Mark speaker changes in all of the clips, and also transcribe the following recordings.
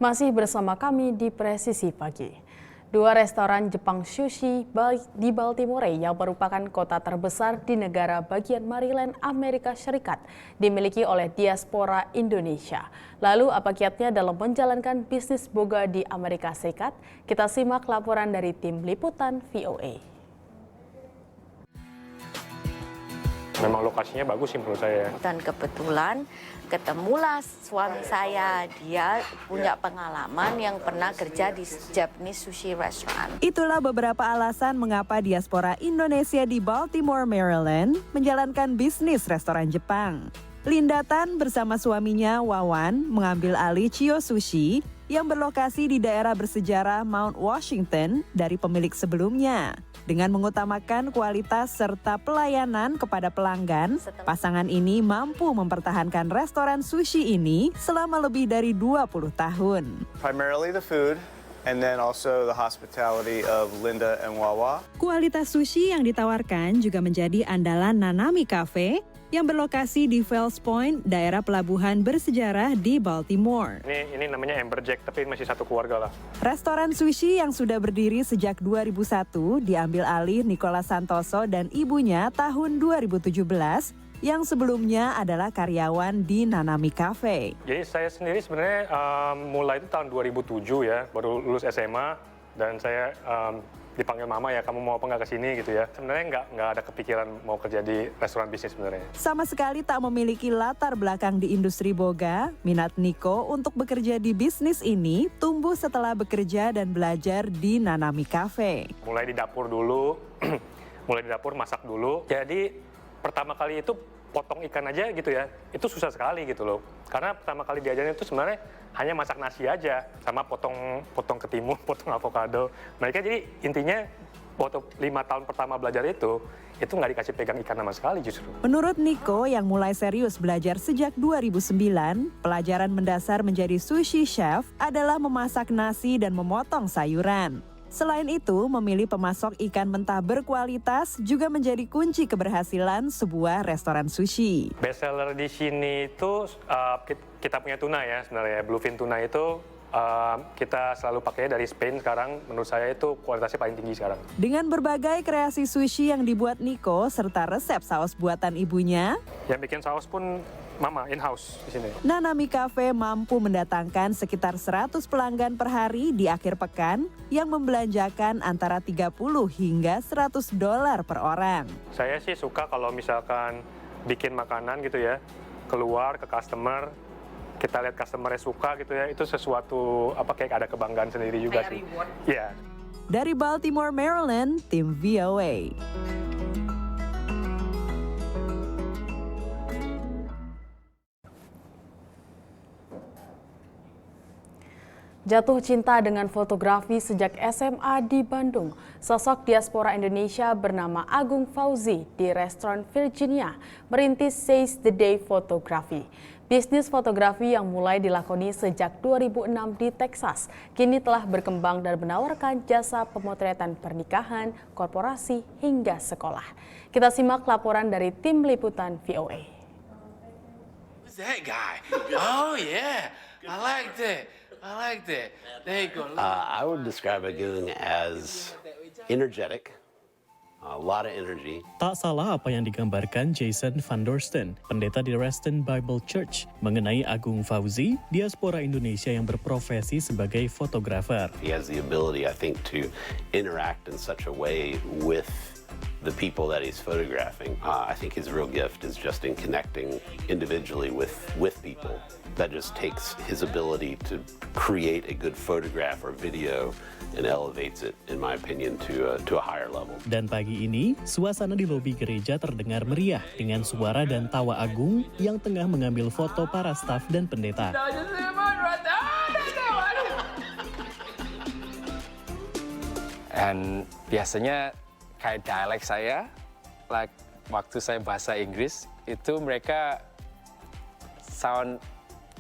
Speaker 1: Masih bersama kami di Presisi Pagi. Dua restoran Jepang sushi di Baltimore yang merupakan kota terbesar di negara bagian Maryland, Amerika Serikat, dimiliki oleh diaspora Indonesia. Lalu apa kiatnya dalam menjalankan bisnis boga di Amerika Serikat? Kita simak laporan dari tim liputan VOA.
Speaker 2: Memang lokasinya bagus sih menurut saya.
Speaker 3: Dan kebetulan ketemulah suami saya, dia punya pengalaman yang pernah kerja di Japanese sushi restaurant.
Speaker 4: Itulah beberapa alasan mengapa diaspora Indonesia di Baltimore, Maryland menjalankan bisnis restoran Jepang. Linda Tan bersama suaminya Wawan mengambil alih Chio Sushi yang berlokasi di daerah bersejarah Mount Washington dari pemilik sebelumnya. Dengan mengutamakan kualitas serta pelayanan kepada pelanggan, pasangan ini mampu mempertahankan restoran sushi ini selama lebih dari 20 tahun.
Speaker 5: Primarily the food, and then also the hospitality of Linda and Wawa.
Speaker 4: Kualitas sushi yang ditawarkan juga menjadi andalan Nanami Cafe yang berlokasi di Fells Point, daerah pelabuhan bersejarah di Baltimore.
Speaker 2: Ini namanya Amberjack, tapi masih satu keluarga lah.
Speaker 4: Restoran sushi yang sudah berdiri sejak 2001 diambil alih Nicholas Santoso dan ibunya tahun 2017 yang sebelumnya adalah karyawan di Nanami Cafe.
Speaker 2: Jadi saya sendiri sebenarnya mulai itu tahun 2007 ya, baru lulus SMA dan saya dipanggil mama ya, kamu mau apa nggak ke sini gitu ya. Sebenarnya nggak ada kepikiran mau kerja di restoran bisnis sebenarnya.
Speaker 4: Sama sekali tak memiliki latar belakang di industri boga, minat Niko untuk bekerja di bisnis ini tumbuh setelah bekerja dan belajar di Nanami Cafe.
Speaker 2: Mulai di dapur dulu, masak dulu. Jadi pertama kali itu potong ikan aja gitu ya, itu susah sekali gitu loh. Karena pertama kali diajarin itu sebenarnya hanya masak nasi aja, sama potong ketimun, potong avocado. Mereka jadi intinya waktu 5 tahun pertama belajar itu nggak dikasih pegang ikan sama sekali justru.
Speaker 4: Menurut Niko yang mulai serius belajar sejak 2009, pelajaran mendasar menjadi sushi chef adalah memasak nasi dan memotong sayuran. Selain itu, memilih pemasok ikan mentah berkualitas juga menjadi kunci keberhasilan sebuah restoran sushi.
Speaker 2: Best seller di sini itu kita punya tuna ya sebenarnya. Bluefin tuna itu kita selalu pakai dari Spain sekarang. Menurut saya itu kualitasnya paling tinggi sekarang.
Speaker 4: Dengan berbagai kreasi sushi yang dibuat Niko serta resep saus buatan ibunya,
Speaker 2: yang bikin saus pun mama in-house di sini.
Speaker 4: Nanami Cafe mampu mendatangkan sekitar 100 pelanggan per hari di akhir pekan yang membelanjakan antara 30 hingga $100 per orang.
Speaker 2: Saya sih suka kalau misalkan bikin makanan gitu ya, keluar ke customer, kita lihat customer-nya suka gitu ya, itu sesuatu kayak ada kebanggaan sendiri juga sih. Iya.
Speaker 4: Dari Baltimore, Maryland, tim VOA.
Speaker 1: Jatuh cinta dengan fotografi sejak SMA di Bandung, sosok diaspora Indonesia bernama Agung Fauzi di restoran Virginia merintis Seize the Day Photography. Bisnis fotografi yang mulai dilakoni sejak 2006 di Texas, kini telah berkembang dan menawarkan jasa pemotretan pernikahan, korporasi, hingga sekolah. Kita simak laporan dari tim liputan VOA.
Speaker 6: Who's that guy? Oh yeah, I like that. There you go.
Speaker 7: I would describe Agung as energetic, a lot of energy.
Speaker 8: Tak salah apa yang digambarkan Jason Van Dorsten, pendeta di Reston Bible Church, mengenai Agung Fauzi, diaspora Indonesia yang berprofesi sebagai fotografer.
Speaker 7: He has the ability, I think, to interact in such a way with the people that he's photographing. I think his real gift is just in connecting individually with people. That just takes his ability to create a good photograph or video and elevates it, in my opinion, to a higher level.
Speaker 8: Dan pagi ini, suasana di lobi gereja terdengar meriah dengan suara dan tawa Agung yang tengah mengambil foto para staf dan pendeta.
Speaker 9: Dan biasanya kayak dialek saya, waktu saya bahasa Inggris, itu mereka sound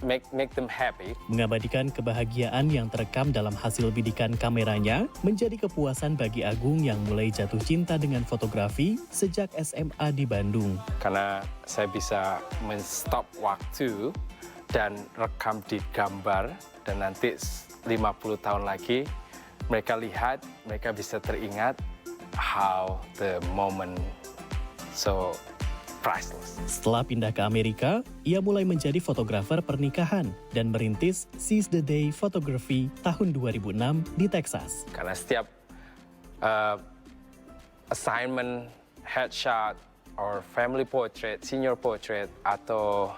Speaker 9: make them happy.
Speaker 8: Mengabadikan kebahagiaan yang terekam dalam hasil bidikan kameranya menjadi kepuasan bagi Agung yang mulai jatuh cinta dengan fotografi sejak SMA di Bandung.
Speaker 9: Karena saya bisa men-stop waktu dan rekam di gambar dan nanti 50 tahun lagi mereka lihat, mereka bisa teringat how the moment so priceless.
Speaker 8: Setelah pindah ke Amerika, ia mulai menjadi fotografer pernikahan dan merintis Seize the Day Photography tahun 2006 di Texas.
Speaker 9: Karena setiap assignment, headshot, or family portrait, senior portrait, atau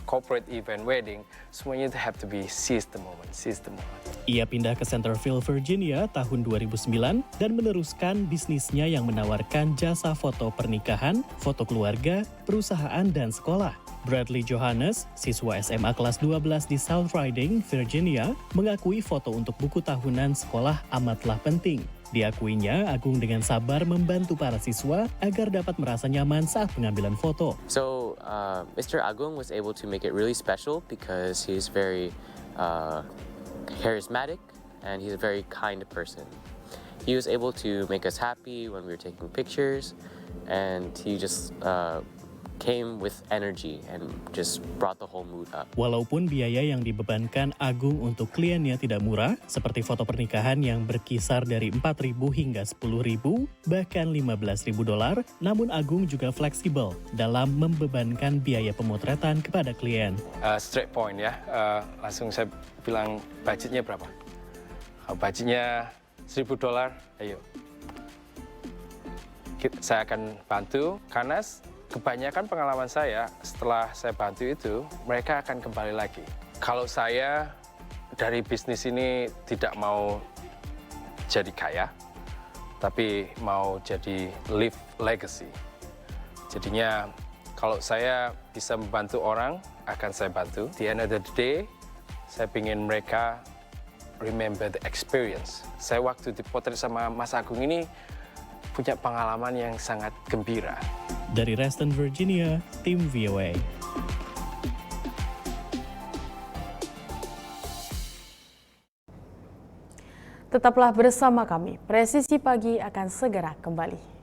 Speaker 9: corporate event, wedding, semuanya itu have to be seize the moment, seize the moment.
Speaker 8: Ia pindah ke Centerville, Virginia tahun 2009 dan meneruskan bisnisnya yang menawarkan jasa foto pernikahan, foto keluarga, perusahaan, dan sekolah. Bradley Johannes, siswa SMA kelas 12 di South Riding, Virginia, mengakui foto untuk buku tahunan sekolah amatlah penting. Diakuinya, Agung dengan sabar membantu para siswa agar dapat merasa nyaman saat pengambilan foto.
Speaker 10: So, Mr. Agung was able to make it really special because he's very charismatic and he's a very kind person. He was able to make us happy when we were taking pictures, and he just came with energy and just brought the whole mood up.
Speaker 8: Walaupun biaya yang dibebankan Agung untuk kliennya tidak murah, seperti foto pernikahan yang berkisar dari 4.000 hingga 10.000, bahkan 15.000 dolar, namun Agung juga fleksibel dalam membebankan biaya pemotretan kepada klien.
Speaker 9: Straight point ya, langsung saya bilang budgetnya berapa? Budgetnya 1.000 dolar, ayo. Saya akan bantu, karena kebanyakan pengalaman saya setelah saya bantu itu, mereka akan kembali lagi. Kalau saya dari bisnis ini tidak mau jadi kaya, tapi mau jadi leave legacy. Jadinya kalau saya bisa membantu orang, akan saya bantu. Di end of the day, saya ingin mereka remember the experience. Saya waktu dipotret sama Mas Agung ini punya pengalaman yang sangat gembira.
Speaker 8: Dari Reston, Virginia, tim VOA.
Speaker 1: Tetaplah bersama kami. Presisi Pagi akan segera kembali.